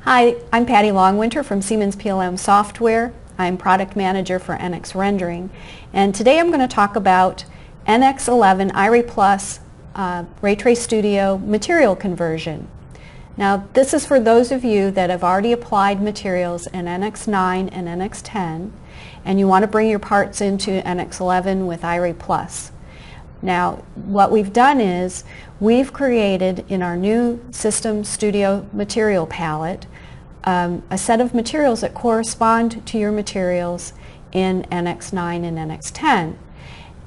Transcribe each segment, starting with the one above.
Hi, I'm Patty Longwinter from Siemens PLM Software. I'm Product Manager for NX Rendering, and today I'm going to talk about NX11 Iray Plus Ray Trace Studio material conversion. Now, this is for those of you that have already applied materials in NX9 and NX10, and you want to bring your parts into NX11 with Iray Plus. Now, what we've done is we've created in our new System Studio material palette a set of materials that correspond to your materials in NX9 and NX10.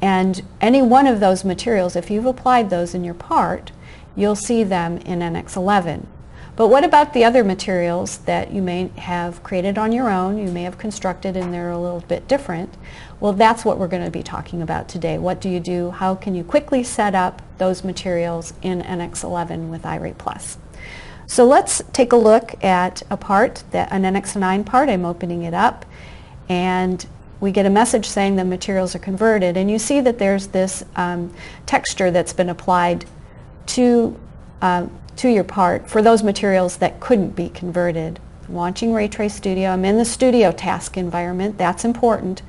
And any one of those materials, if you've applied those in your part, you'll see them in NX11. But what about the other materials that you may have created on your own, you may have constructed and they're a little bit different? Well, that's what we're going to be talking about today. What do you do? How can you quickly set up those materials in NX11 with Iray Plus? So let's take a look at a part, an NX9 part. I'm opening it up and we get a message saying the materials are converted, and you see that there's this texture that's been applied to your part for those materials that couldn't be converted. I'm launching Ray Trace Studio. I'm in the Studio task environment. That's important.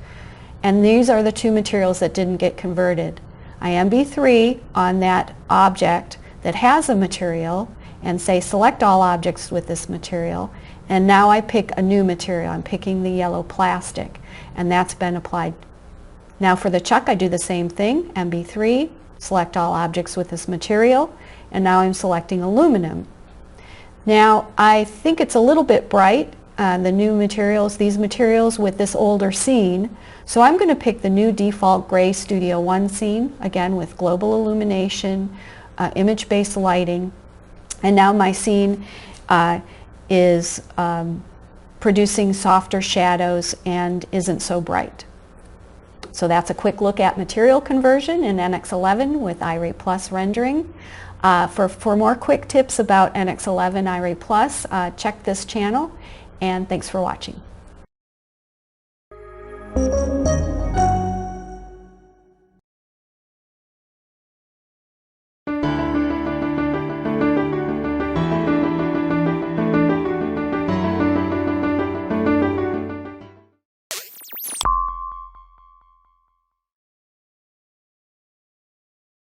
And these are the two materials that didn't get converted. I MB3 on that object that has a material and say select all objects with this material, and now I pick a new material. I'm picking the yellow plastic, and that's been applied. Now for the chuck I do the same thing, MB3, select all objects with this material, and now I'm selecting aluminum. Now I think it's a little bit bright, the new materials, these materials with this older scene, so I'm going to pick the new default gray Studio 1 scene, again with global illumination, image-based lighting, and now my scene is producing softer shadows and isn't so bright. So that's a quick look at material conversion in NX11 with Iray Plus rendering. For more quick tips about NX11 Iray Plus, check this channel, and thanks for watching.